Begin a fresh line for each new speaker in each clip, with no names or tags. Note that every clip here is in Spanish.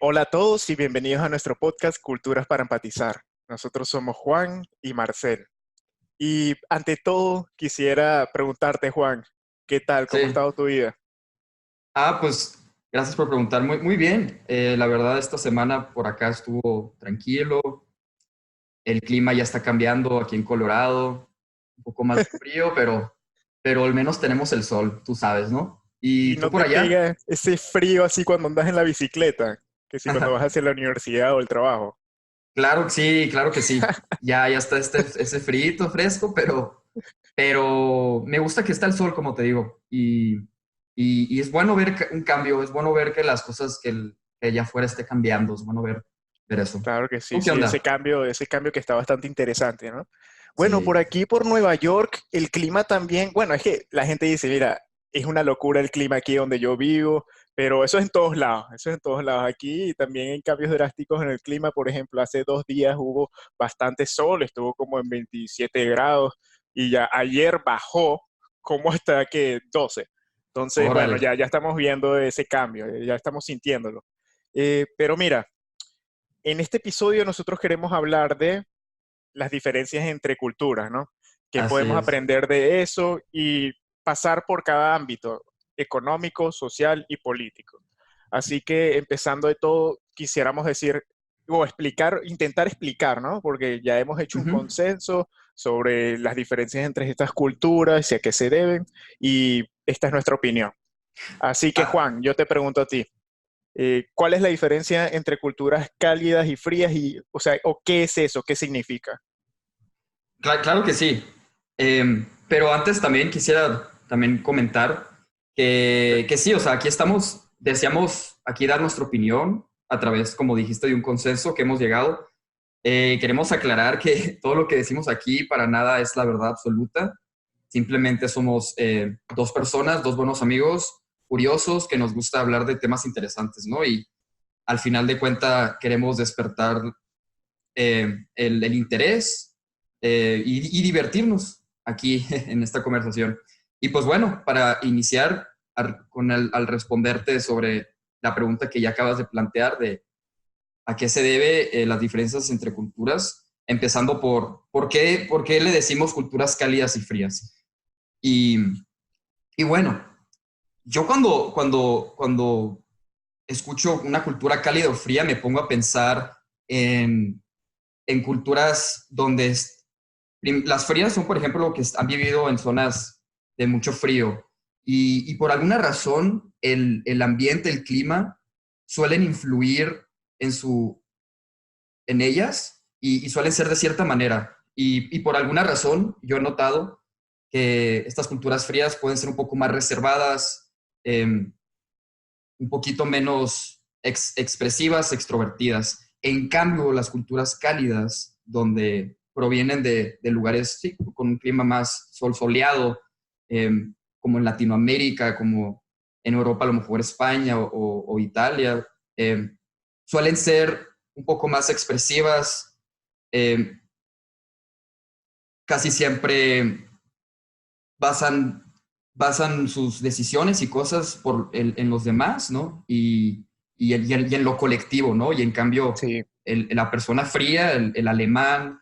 Hola a todos y bienvenidos a nuestro podcast Culturas para Empatizar. Nosotros somos Juan y Marcel. Y ante todo, quisiera preguntarte, Juan, ¿qué tal? ¿Cómo ha
Sí.
estado tu vida?
Pues gracias por preguntar. Muy bien. La verdad, esta semana por acá estuvo tranquilo. El clima ya está cambiando aquí en Colorado. Un poco más de frío, pero al menos tenemos el sol, tú sabes, ¿no?
¿Y
¿Y tú
no
por
te
allá?
pega ese frío así cuando andas en la bicicleta? Que si cuando vas hacia la universidad o el trabajo.
Claro que sí, claro que sí. Ya está ese frío fresco, pero me gusta que está el sol, como te digo. Y es bueno ver un cambio, es bueno ver que las cosas que allá afuera esté cambiando, es bueno ver eso.
Claro que
¿Tú
sí,
qué
sí,
onda?
ese cambio que está bastante interesante, ¿no? Bueno, por
Sí.
aquí, por Nueva York, el clima también, bueno, es que la gente dice, mira, es una locura el clima aquí donde yo vivo, pero eso es en todos lados, eso es en todos lados. Aquí también hay cambios drásticos en el clima, por ejemplo, hace 2 días hubo bastante sol, estuvo como en 27 grados y ya ayer bajó como hasta que 12. Entonces, bueno,
Órale.
ya estamos viendo ese cambio, ya estamos sintiéndolo. Pero mira, en este episodio nosotros queremos hablar de las diferencias entre culturas, ¿no? Que
Así
podemos
es.
aprender de eso y pasar por cada ámbito, económico, social y político. Así que empezando de todo, quisiéramos decir o explicar, intentar explicar, ¿no? Porque ya hemos hecho un
Ujú.
consenso sobre las diferencias entre estas culturas y a qué se deben, y esta es nuestra opinión. Así que
Ah,
Juan, yo te pregunto a ti, ¿cuál es la diferencia entre culturas cálidas y frías y, o sea, o qué es eso? ¿Qué significa?
claro que sí. Pero antes también quisiera también comentar que sí, o sea, aquí estamos, deseamos aquí dar nuestra opinión a través, como dijiste, de un consenso que hemos llegado. Queremos aclarar que todo lo que decimos aquí para nada es la verdad absoluta. Simplemente somos dos personas, dos buenos amigos, curiosos, que nos gusta hablar de temas interesantes, ¿no? Y al final de cuentas queremos despertar el interés y divertirnos aquí en esta conversación. Y pues bueno, para iniciar al responderte sobre la pregunta que ya acabas de plantear de a qué se debe las diferencias entre culturas, empezando por qué le decimos culturas cálidas y frías. Y, y bueno, yo cuando escucho una cultura cálida o fría me pongo a pensar en culturas donde las frías son, por ejemplo, que han vivido en zonas de mucho frío y por alguna razón el ambiente, el clima suelen influir en en ellas y suelen ser de cierta manera. Y por alguna razón yo he notado que estas culturas frías pueden ser un poco más reservadas, eh, un poquito menos expresivas, extrovertidas. En cambio, las culturas cálidas, donde provienen de lugares sí, con un clima más soleado, eh, como en Latinoamérica, como en Europa, a lo mejor España o Italia, eh, suelen ser un poco más expresivas, eh, casi siempre basan, basan sus decisiones y cosas en los demás, ¿no? Y en lo colectivo, ¿no? Y en cambio,
Sí.
la persona fría, el alemán,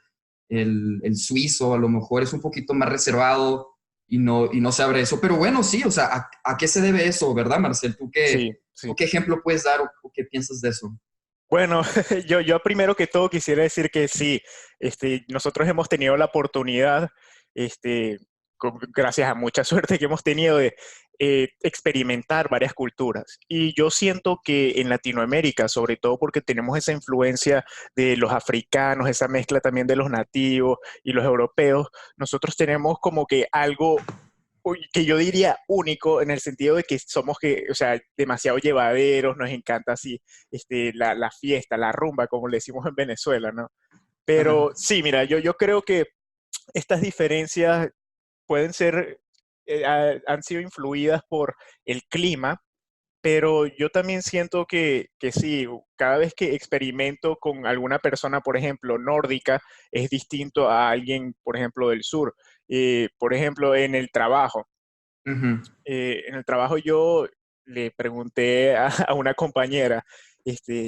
el suizo, a lo mejor es un poquito más reservado y no se abre eso. Pero bueno, sí, o sea, a qué se debe eso, verdad, Marcel?
Sí,
¿Tú
sí.
qué ejemplo puedes dar o qué piensas de eso?
Bueno, yo primero que todo quisiera decir que sí, nosotros hemos tenido la oportunidad, este, gracias a mucha suerte que hemos tenido de experimentar varias culturas. Y yo siento que en Latinoamérica, sobre todo porque tenemos esa influencia de los africanos, esa mezcla también de los nativos y los europeos, nosotros tenemos como que algo que yo diría único en el sentido de que somos que, o sea, demasiado llevaderos, nos encanta así, la fiesta, la rumba, como le decimos en Venezuela, ¿no? Pero sí, mira, yo creo que estas diferencias pueden ser, han sido influidas por el clima, pero yo también siento que sí, cada vez que experimento con alguna persona, por ejemplo, nórdica, es distinto a alguien, por ejemplo, del sur. Por ejemplo, en el trabajo yo le pregunté a una compañera,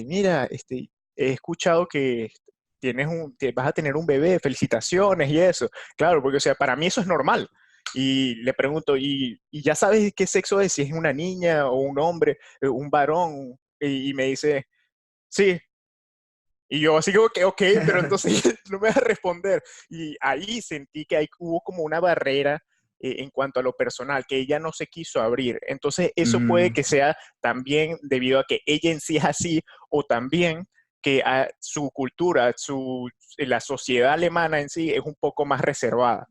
mira, he escuchado que vas a tener un bebé, felicitaciones y eso. Claro, porque, o sea, para mí eso es normal. Y le pregunto, ¿y ya sabes qué sexo es? Si es una niña o un hombre, un varón. Y me dice, sí. Y yo así como que, ok, pero entonces no me vas a responder. Y ahí sentí que hubo como una barrera en cuanto a lo personal, que ella no se quiso abrir. Entonces eso puede
Mm,
que sea también debido a que ella en sí es así, o también que su cultura, la sociedad alemana en sí es un poco más reservada.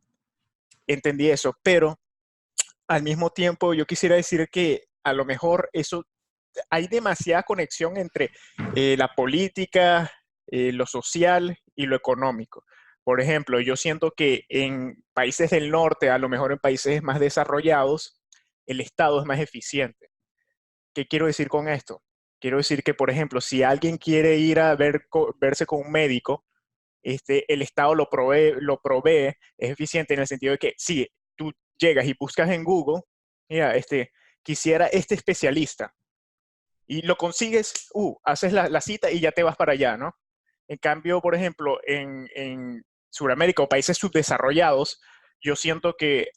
Entendí eso, pero al mismo tiempo yo quisiera decir que a lo mejor eso hay demasiada conexión entre la política, lo social y lo económico. Por ejemplo, yo siento que en países del norte, a lo mejor en países más desarrollados, el Estado es más eficiente. ¿Qué quiero decir con esto? Quiero decir que, por ejemplo, si alguien quiere ir a verse con un médico, el Estado lo provee, es eficiente en el sentido de que si tú llegas y buscas en Google, mira, quisiera este especialista, y lo consigues, haces la cita y ya te vas para allá, ¿no? En cambio, por ejemplo, en Sudamérica o países subdesarrollados, yo siento que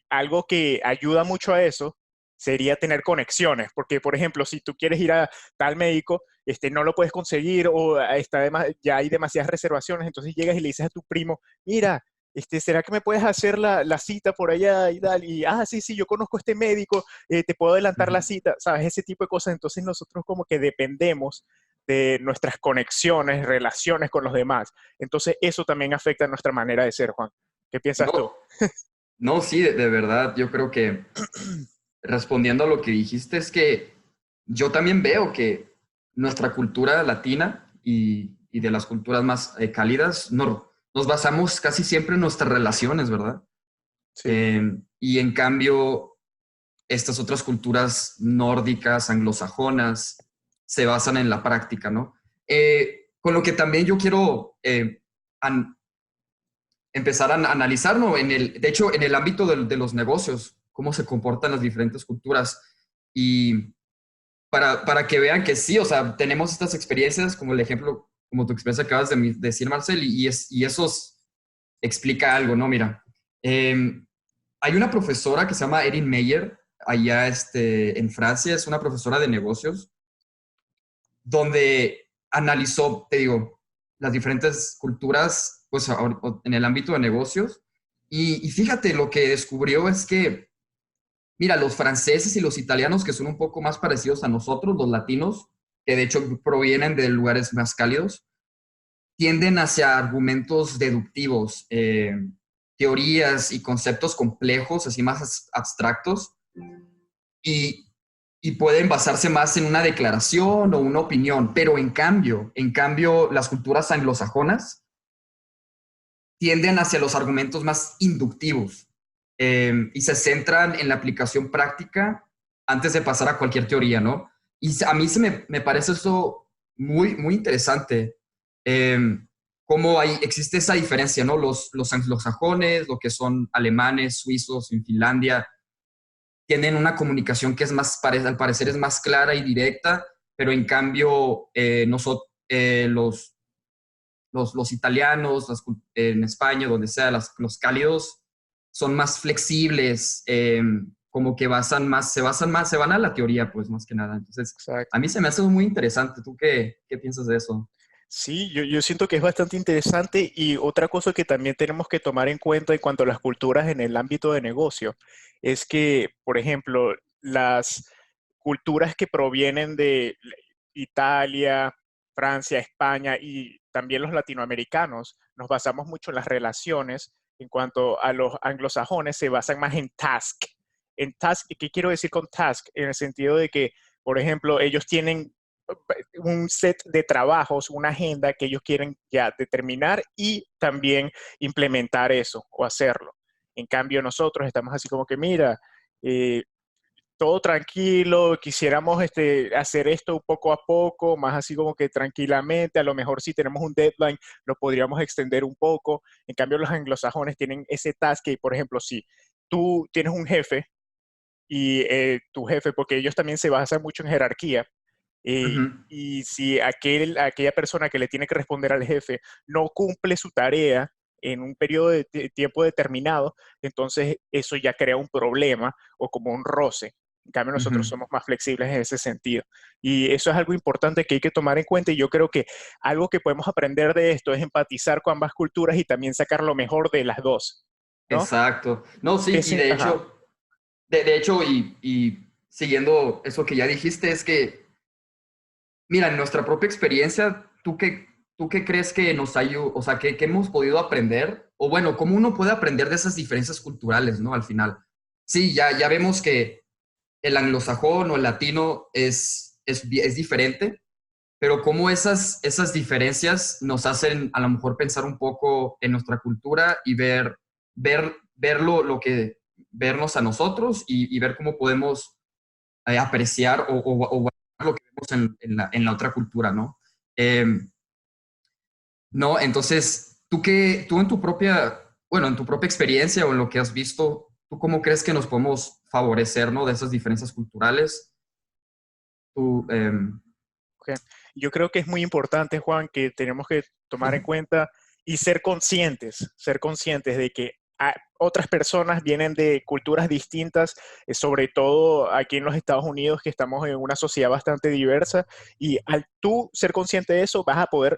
algo que ayuda mucho a eso sería tener conexiones, porque, por ejemplo, si tú quieres ir a tal médico, no lo puedes conseguir o ya hay demasiadas reservaciones, entonces llegas y le dices a tu primo, mira, ¿será que me puedes hacer la cita por allá y tal? Y, sí, sí, yo conozco a este médico, te puedo adelantar la
ujú.
cita, ¿sabes? Ese tipo de cosas. Entonces nosotros como que dependemos de nuestras conexiones, relaciones con los demás. Entonces eso también afecta nuestra manera de ser, Juan. ¿Qué piensas tú?
No, no, sí, de verdad, yo creo que respondiendo a lo que dijiste es que yo también veo que nuestra cultura latina y de las culturas más cálidas, nos basamos casi siempre en nuestras relaciones, ¿verdad?
Sí,
Y en cambio, estas otras culturas nórdicas, anglosajonas, se basan en la práctica, ¿no? Con lo que también yo quiero empezar a analizar, ¿no? De hecho, en el ámbito de los negocios, cómo se comportan las diferentes culturas y para que vean que sí, o sea, tenemos estas experiencias, como el ejemplo, como tu experiencia acabas de decir, Marcel, y eso explica algo, ¿no? Mira, hay una profesora que se llama Erin Meyer, allá en Francia, es una profesora de negocios, donde analizó, te digo, las diferentes culturas, pues en el ámbito de negocios, y fíjate, lo que descubrió es que, mira, los franceses y los italianos, que son un poco más parecidos a nosotros, los latinos, que de hecho provienen de lugares más cálidos, tienden hacia argumentos deductivos, teorías y conceptos complejos, así más abstractos, y, y pueden basarse más en una declaración o una opinión, pero en cambio, las culturas anglosajonas tienden hacia los argumentos más inductivos, y se centran en la aplicación práctica antes de pasar a cualquier teoría, ¿no? Y a mí me parece eso muy, muy interesante. Eh, Cómo existe esa diferencia, ¿no? Los anglosajones, lo que son alemanes, suizos, en Finlandia, tienen una comunicación que al parecer es más clara y directa, pero en cambio nosotros, los italianos, en España, donde sea, los cálidos, son más flexibles, como que se van a la teoría, pues más que nada. Entonces, a
exacto.
mí se me hace muy interesante. ¿Tú qué piensas de eso?
Sí, yo siento que es bastante interesante y otra cosa que también tenemos que tomar en cuenta en cuanto a las culturas en el ámbito de negocio es que, por ejemplo, las culturas que provienen de Italia, Francia, España y también los latinoamericanos, nos basamos mucho en las relaciones. En cuanto a los anglosajones, se basan más en task. En task, ¿qué quiero decir con task? En el sentido de que, por ejemplo, ellos tienen un set de trabajos, una agenda que ellos quieren ya determinar y también implementar eso o hacerlo. En cambio, nosotros estamos así como que, mira, eh, todo tranquilo, quisiéramos hacer esto poco a poco, más así como que tranquilamente, a lo mejor si tenemos un deadline lo podríamos extender un poco. En cambio, los anglosajones tienen ese task que, por ejemplo, si tú tienes un jefe y tu jefe, porque ellos también se basan mucho en jerarquía,
Ujú,
Y si aquella persona que le tiene que responder al jefe no cumple su tarea en un periodo de tiempo determinado, entonces eso ya crea un problema o como un roce. En cambio, nosotros
ujú.
somos más flexibles en ese sentido. Y eso es algo importante que hay que tomar en cuenta. Y yo creo que algo que podemos aprender de esto es empatizar con ambas culturas y también sacar lo mejor de las dos, ¿no?
Exacto. No, sí, y de
Ajá,
hecho, de hecho, y siguiendo eso que ya dijiste, es que, mira, en nuestra propia experiencia, tú qué crees que nos ayuda, o sea, que hemos podido aprender? O bueno, ¿cómo uno puede aprender de esas diferencias culturales, ¿no? Al final. Sí, ya vemos que el anglosajón o el latino es diferente, pero cómo esas diferencias nos hacen a lo mejor pensar un poco en nuestra cultura y ver lo que, vernos a nosotros y ver cómo podemos apreciar o valorar lo que vemos en la otra cultura, ¿no? Eh, no, entonces, tú en tu propia, bueno, en tu propia experiencia o en lo que has visto, ¿tú cómo crees que nos podemos favorecer, ¿no? De esas diferencias culturales. Tú,
ok. Yo creo que es muy importante, Juan, que tenemos que tomar en cuenta y ser conscientes de que otras personas vienen de culturas distintas, sobre todo aquí en los Estados Unidos, que estamos en una sociedad bastante diversa, y al tú ser consciente de eso, vas a poder,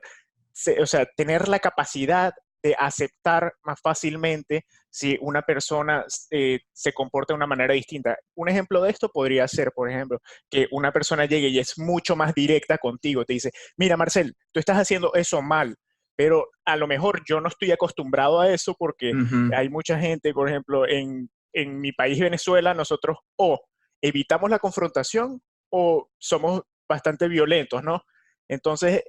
o sea, tener la capacidad de aceptar más fácilmente si una persona se comporta de una manera distinta. Un ejemplo de esto podría ser, por ejemplo, que una persona llegue y es mucho más directa contigo, te dice, mira Marcel, tú estás haciendo eso mal, pero a lo mejor yo no estoy acostumbrado a eso porque
ujú,
hay mucha gente, por ejemplo, en mi país Venezuela, nosotros o evitamos la confrontación o somos bastante violentos, ¿no? Entonces,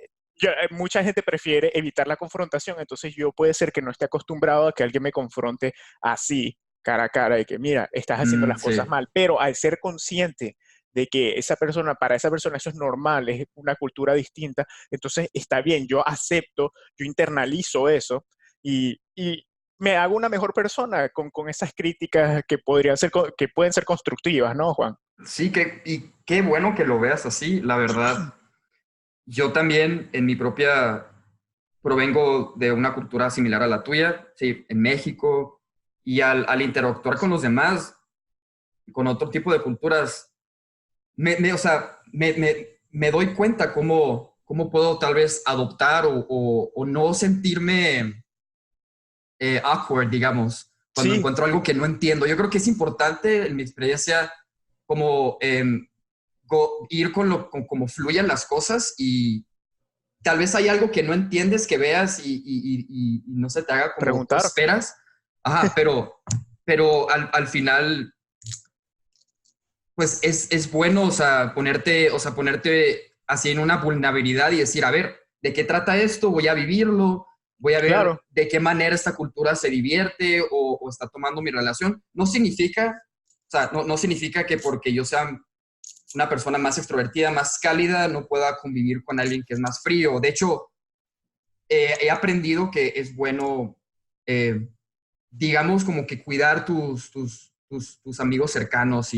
mucha gente prefiere evitar la confrontación, entonces yo puede ser que no esté acostumbrado a que alguien me confronte así, cara a cara, de que mira, estás haciendo las
sí,
cosas mal, pero al ser consciente de que esa persona, para esa persona eso es normal, es una cultura distinta, entonces está bien, yo acepto, yo internalizo eso y me hago una mejor persona con esas críticas que podrían ser, que pueden ser constructivas, ¿no, Juan?
sí, y qué bueno que lo veas así, la verdad. Yo también en mi propia, provengo de una cultura similar a la tuya, sí, en México, y al interactuar con los demás, con otro tipo de culturas, o sea, me doy cuenta cómo puedo tal vez adoptar o no sentirme awkward, digamos, cuando
Sí,
encuentro algo que no entiendo. Yo creo que es importante, en mi experiencia, como ir con cómo fluyen las cosas y tal vez hay algo que no entiendes, que veas y no se te haga como tú
preguntar.
esperas. Ajá, pero al final, pues es bueno, o sea, ponerte así en una vulnerabilidad y decir, a ver, ¿de qué trata esto? Voy a vivirlo, voy a ver
Claro,
de qué manera esta cultura se divierte o está tomando mi relación. No significa, o sea, no significa que porque yo sea una persona más extrovertida, más cálida, no pueda convivir con alguien que es más frío. De hecho, he aprendido que es bueno, eh, digamos, como que cuidar tus amigos cercanos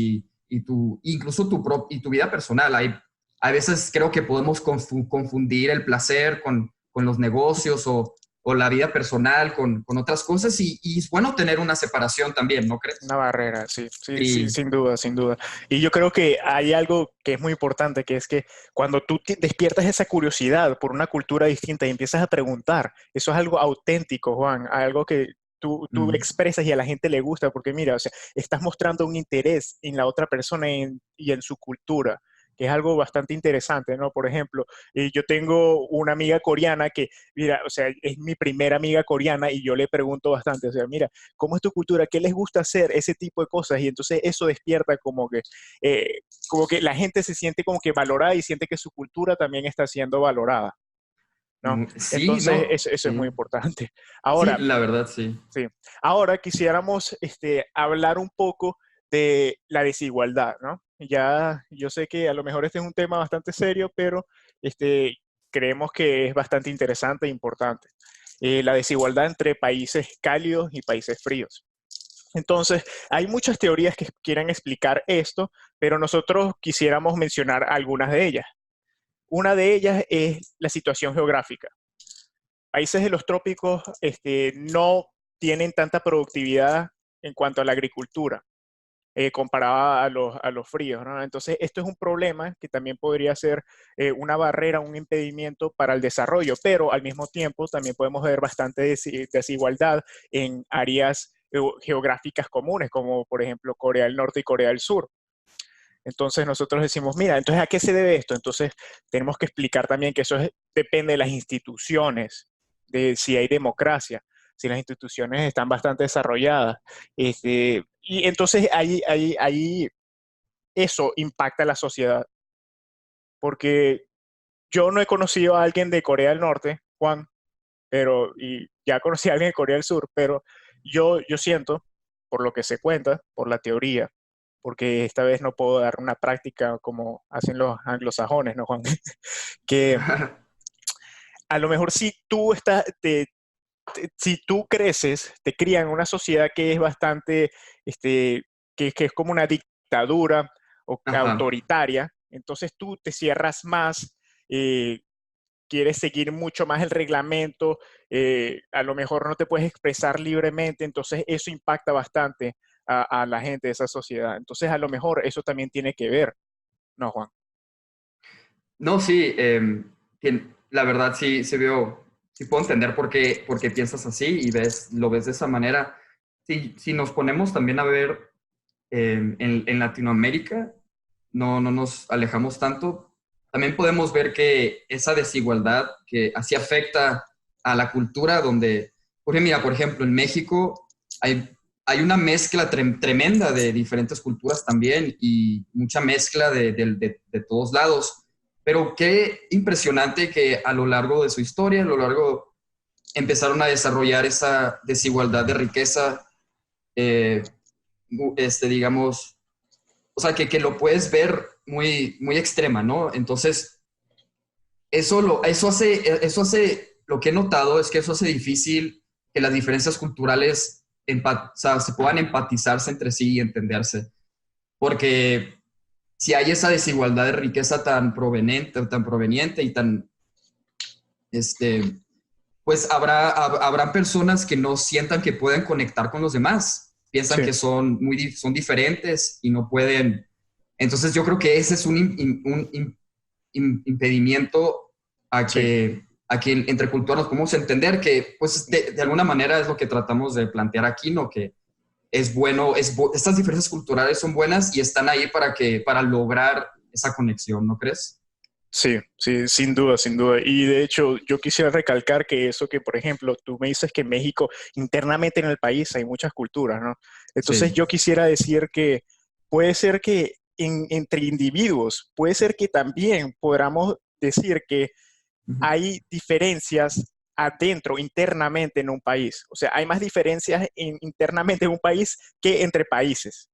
incluso y tu vida personal. A veces creo que podemos confundir el placer con los negocios o la vida personal con otras cosas y es bueno tener una separación también, ¿no crees?
una barrera, sí, sí, sí,
Sí.
sin duda, sin duda. Y yo creo que hay algo que es muy importante, que es que cuando tú despiertas esa curiosidad por una cultura distinta y empiezas a preguntar, eso es algo auténtico, Juan, algo que tú
Mm.
expresas y a la gente le gusta, porque mira, o sea, estás mostrando un interés en la otra persona y en su cultura, que es algo bastante interesante, ¿no? Por ejemplo, yo tengo una amiga coreana que, mira, o sea, es mi primera amiga coreana y yo le pregunto bastante, o sea, mira, ¿cómo es tu cultura? ¿Qué les gusta hacer? Ese tipo de cosas. Y entonces eso despierta como que la gente se siente como que valorada y siente que su cultura también está siendo valorada, ¿no?
Sí,
Entonces
no,
eso es muy
sí.
importante.
Sí,
Ahora,
la verdad, sí.
sí, ahora quisiéramos hablar un poco de la desigualdad, ¿no? Ya yo sé que a lo mejor este es un tema bastante serio, pero creemos que es bastante interesante e importante. La desigualdad entre países cálidos y países fríos. Entonces, hay muchas teorías que quieren explicar esto, pero nosotros quisiéramos mencionar algunas de ellas. Una de ellas es la situación geográfica. Países de los trópicos no tienen tanta productividad en cuanto a la agricultura comparada a los fríos, ¿no? Entonces, esto es un problema que también podría ser una barrera, un impedimento para el desarrollo, pero al mismo tiempo también podemos ver bastante desigualdad en áreas geográficas comunes, como por ejemplo Corea del Norte y Corea del Sur. Entonces nosotros decimos, mira, entonces ¿a qué se debe esto? Entonces tenemos que explicar también que depende de las instituciones, de si hay democracia, si las instituciones están bastante desarrolladas. Y entonces ahí eso impacta a la sociedad, porque yo no he conocido a alguien de Corea del Norte, Juan, y ya conocí a alguien de Corea del Sur, pero yo siento, por lo que se cuenta, por la teoría, porque esta vez no puedo dar una práctica como hacen los anglosajones, ¿no, Juan? Que a lo mejor si tú si tú creces, te crían en una sociedad que es bastante, que es como una dictadura o
Ajá.
autoritaria, entonces tú te cierras más, eh, quieres seguir mucho más el reglamento, a lo mejor no te puedes expresar libremente, entonces eso impacta bastante a la gente de esa sociedad. Entonces a lo mejor eso también tiene que ver, ¿no, Juan?
No, sí, la verdad sí, sí puedo entender por qué piensas así y lo ves de esa manera. Si nos ponemos también a ver en Latinoamérica, no nos alejamos tanto, también podemos ver que esa desigualdad que así afecta a la cultura donde, porque mira, por ejemplo, en México hay una mezcla tremenda de diferentes culturas también y mucha mezcla de todos lados. Pero qué impresionante que a lo largo de su historia, a lo largo, empezaron a desarrollar esa desigualdad de riqueza, eh, digamos, o sea, que lo puedes ver muy extrema, ¿no? Entonces, eso hace, lo que he notado es que eso hace difícil que las diferencias culturales o sea, se puedan empatizarse entre sí y entenderse. Porque si hay esa desigualdad de riqueza tan proveniente y tan, este, pues habrá personas que no sientan que pueden conectar con los demás. Piensan
Sí,
que son diferentes y no pueden. Entonces yo creo que ese es un impedimento
sí.
a que entre culturas nos podemos entender que, pues, de alguna manera es lo que tratamos de plantear aquí, ¿no? Que es bueno, estas diferencias culturales son buenas y están ahí para lograr esa conexión, ¿no crees?
Sí, sí, sin duda, sin duda. Y de hecho, yo quisiera recalcar que eso que, por ejemplo, tú me dices que en México, internamente en el país hay muchas culturas, ¿no? Entonces
Sí.
yo quisiera decir que puede ser que entre individuos, puede ser que también podamos decir que
Ujú.
hay diferencias adentro, internamente en un país. O sea, hay más diferencias internamente en un país que entre países.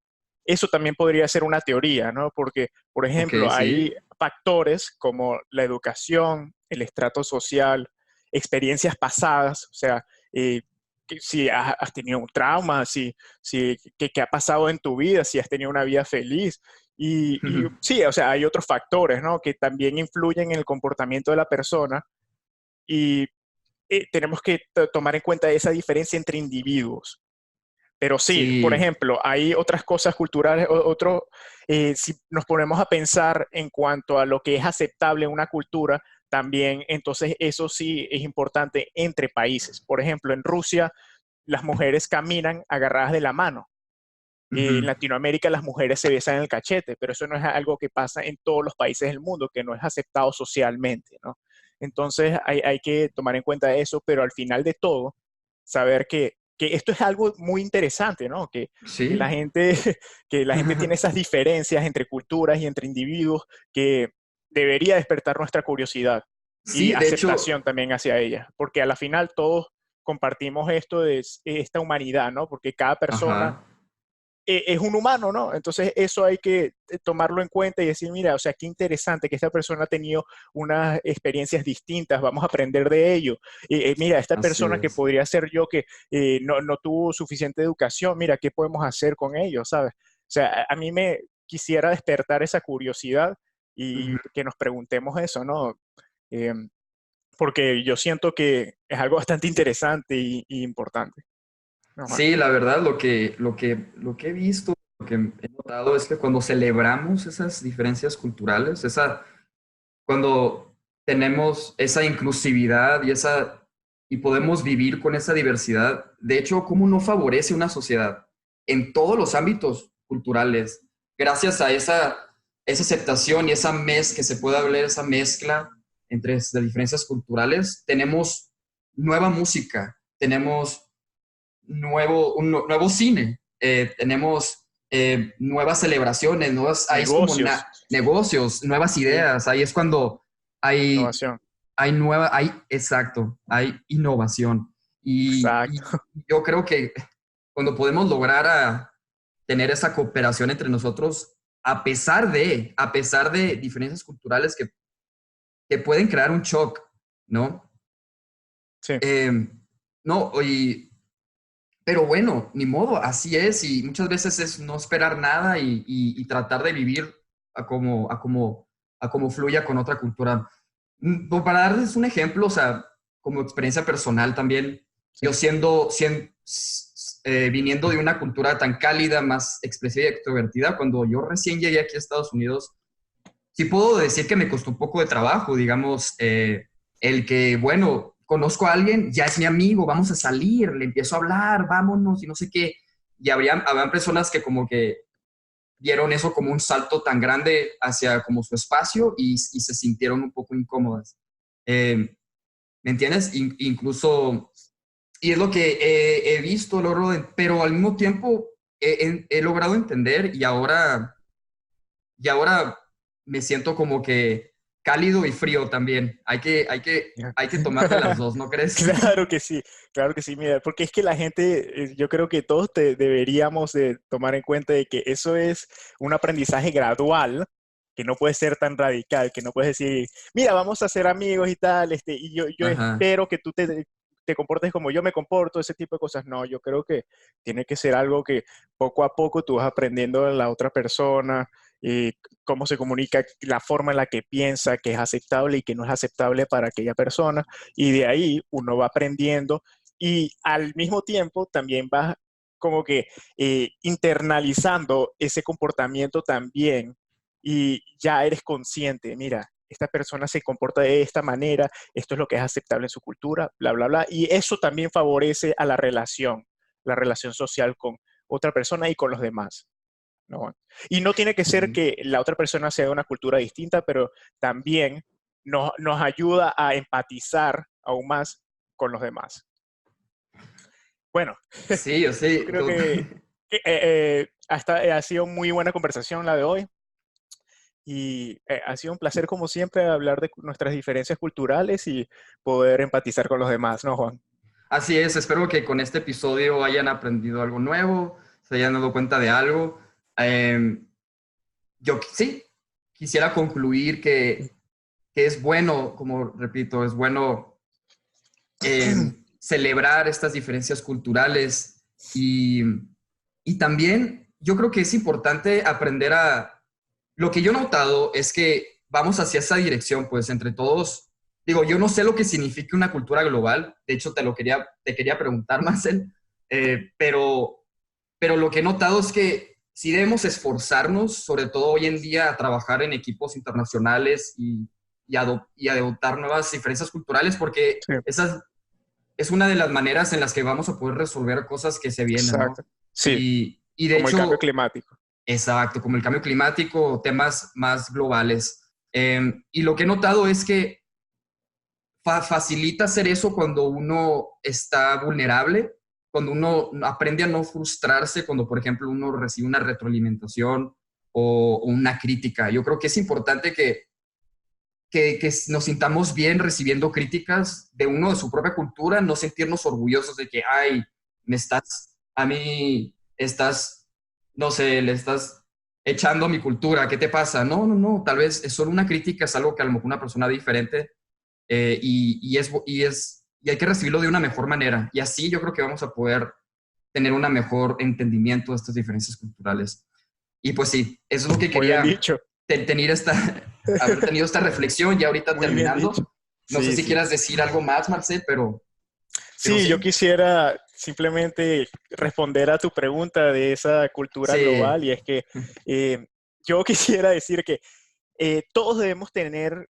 Eso también podría ser una teoría, ¿no? Porque, por
Ok,
ejemplo, hay
sí.
factores como la educación, el estrato social, experiencias pasadas, o sea, si has tenido un trauma, qué ha pasado en tu vida, si has tenido una vida feliz. Y sí, o sea, hay otros factores, ¿no? Que también influyen en el comportamiento de la persona y tenemos que tomar en cuenta esa diferencia entre individuos. Pero sí, por
Sí,
ejemplo, hay otras cosas culturales, si nos ponemos a pensar en cuanto a lo que es aceptable en una cultura, también entonces eso sí es importante entre países. Por ejemplo, en Rusia las mujeres caminan agarradas de la mano. En
ujú.
Latinoamérica las mujeres se besan en el cachete, pero eso no es algo que pasa en todos los países del mundo, que no es aceptado socialmente, ¿no? Entonces hay que tomar en cuenta eso, pero al final de todo, saber que esto es algo muy interesante, ¿no? Que la
Sí.
gente, que la gente tiene esas diferencias entre culturas y entre individuos que debería despertar nuestra curiosidad y
Sí, de hecho,
aceptación también hacia ellas, porque a la final todos compartimos esto de esta humanidad, ¿no? Porque cada persona
ajá.
es un humano, ¿no? Entonces eso hay que tomarlo en cuenta y decir, mira, o sea, qué interesante que esta persona ha tenido unas experiencias distintas, vamos a aprender de ello. Mira, esta
Así
persona que
es.
podría ser yo que no tuvo suficiente educación, mira, ¿qué podemos hacer con ellos, sabes? O sea, a mí me quisiera despertar esa curiosidad y
Ujú.
que nos preguntemos eso, ¿no? Em, Porque yo siento que es algo bastante interesante y importante, ¿no, Juan?
Sí, la verdad, lo que he visto, lo que he notado es que cuando celebramos esas diferencias culturales, cuando tenemos esa inclusividad y podemos vivir con esa diversidad, de hecho, ¿cómo no favorece una sociedad en todos los ámbitos culturales? Gracias a esa aceptación y que se puede hablar, esa mezcla entre las diferencias culturales, tenemos nueva música, tenemos nuevo cine, tenemos nuevas celebraciones, ahí es como
Negocios,
negocios, nuevas
sí,
ideas, ahí es cuando hay,
innovación,
exacto, hay innovación. Y
exacto.
yo creo que cuando podemos lograr tener esa cooperación entre nosotros, a pesar de diferencias culturales que pueden crear un shock, ¿no?
Sí,
Eh, no, pero bueno, ni modo, así es, y muchas veces es no esperar nada y tratar de vivir a como fluya con otra cultura. Pues para darles un ejemplo, o sea, como experiencia personal también,
sí.
yo viniendo de una cultura tan cálida, más expresiva y extrovertida, cuando yo recién llegué aquí a Estados Unidos, sí puedo decir que me costó un poco de trabajo, digamos, el que, bueno, conozco a alguien, ya es mi amigo, vamos a salir, le empiezo a hablar, vámonos y no sé qué. Y habían personas que como que vieron eso como un salto tan grande hacia como su espacio y se sintieron un poco incómodas. Eh, ¿Me entiendes? Incluso, y es lo que he visto, pero al mismo tiempo he logrado entender y ahora me siento como que cálido y frío también. Hay que tomar de las dos, ¿no crees?
Claro que sí, mira, porque es que la gente, yo creo que todos deberíamos de tomar en cuenta de que eso es un aprendizaje gradual, que no puede ser tan radical, que no puedes decir, mira, vamos a ser amigos y tal, y yo
Ajá.
espero que tú te comportes como yo me comporto, ese tipo de cosas. No, yo creo que tiene que ser algo que poco a poco tú vas aprendiendo de la otra persona, y cómo se comunica, la forma en la que piensa, que es aceptable y que no es aceptable para aquella persona, y de ahí uno va aprendiendo y al mismo tiempo también va como que internalizando ese comportamiento también y ya eres consciente, mira, esta persona se comporta de esta manera, esto es lo que es aceptable en su cultura, bla, bla, bla, y eso también favorece a la relación social con otra persona y con los demás. ¿No? Y no tiene que ser
Sí.
que la otra persona sea de una cultura distinta, pero también nos ayuda a empatizar aún más con los demás. Bueno,
Sí, yo
yo
sí.
creo que, ha sido muy buena conversación la de hoy y ha sido un placer como siempre hablar de nuestras diferencias culturales y poder empatizar con los demás, ¿no, Juan?
Así es, espero que con este episodio hayan aprendido algo nuevo, se hayan dado cuenta de algo. Eh, yo sí, quisiera concluir que es bueno, como repito, es bueno celebrar estas diferencias culturales y también yo creo que es importante aprender Lo que yo he notado es que vamos hacia esa dirección, pues entre todos, digo, yo no sé lo que significa una cultura global, de hecho te quería preguntar, Marcel, pero lo que he notado es que sí debemos esforzarnos, sobre todo hoy en día, a trabajar en equipos internacionales y adoptar nuevas diferencias culturales, porque
Sí,
esa es una de las maneras en las que vamos a poder resolver cosas que se vienen,
exacto.
¿no?
Sí,
Y de
como el cambio
hecho,
climático.
exacto, como el cambio climático, temas más globales. Y lo que he notado es que facilita hacer eso cuando uno está vulnerable, cuando uno aprende a no frustrarse, cuando, por ejemplo, uno recibe una retroalimentación o una crítica. Yo creo que es importante que nos sintamos bien recibiendo críticas de uno de su propia cultura, no sentirnos orgullosos de que, ay, a mí estás, no sé, le estás echando a mi cultura, ¿qué te pasa? No, no, no, tal vez es solo una crítica, es algo que a lo mejor una persona diferente y hay que recibirlo de una mejor manera. Y así yo creo que vamos a poder tener un mejor entendimiento de estas diferencias culturales. Y pues sí, eso es lo que
Muy bien
quería
dicho.
haber tenido esta reflexión ya ahorita
Muy bien dicho.
terminando. No sé
Sí,
si
sí.
quieras decir algo más, Marcel, pero
Sí, yo
sí.
quisiera simplemente responder a tu pregunta de esa cultura
Sí,
global y es que eh, yo quisiera decir que todos debemos tener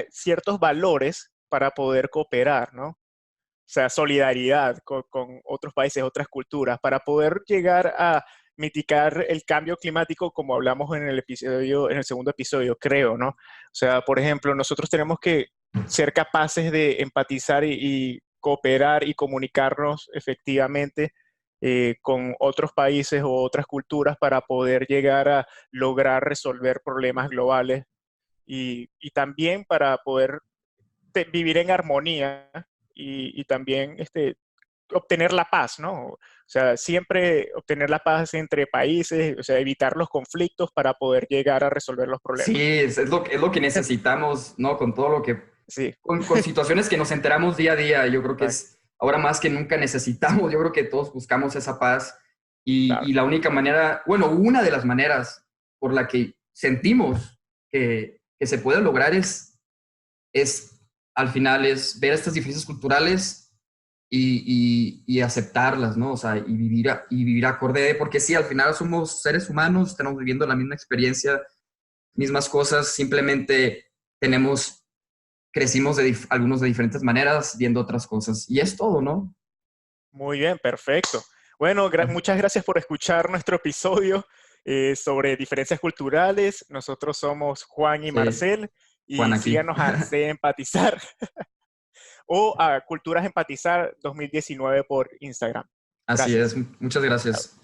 ciertos valores para poder cooperar, ¿no? O sea, solidaridad con otros países, otras culturas, para poder llegar a mitigar el cambio climático, como hablamos en el episodio, en el segundo episodio, creo, ¿no? O sea, por ejemplo, nosotros tenemos que ser capaces de empatizar y cooperar y comunicarnos efectivamente con otros países o otras culturas para poder llegar a lograr resolver problemas globales y también para poder vivir en armonía y también obtener la paz, ¿no? O sea, siempre obtener la paz entre países, o sea, evitar los conflictos para poder llegar a resolver los
sí,
problemas.
es lo que necesitamos, ¿no? Con todo lo que,
Sí,
con situaciones que nos enteramos día a día, yo creo que
exacto,
es ahora más que nunca necesitamos, yo creo que todos buscamos esa paz
claro.
y la única manera, bueno, una de las maneras por la que sentimos que se puede lograr es al final es ver estas diferencias culturales y aceptarlas, ¿no? O sea, y vivir acorde, porque sí, al final somos seres humanos, estamos viviendo la misma experiencia, mismas cosas, simplemente tenemos, crecimos algunos de diferentes maneras, viendo otras cosas. Y es todo, ¿no?
Muy bien, perfecto. Bueno, muchas gracias por escuchar nuestro episodio sobre diferencias culturales. Nosotros somos Juan y
Sí,
Marcel
Juan
y
aquí.
síganos a C Empatizar o a Culturas Empatizar 2019 por Instagram.
Así es,
Gracias.
muchas gracias.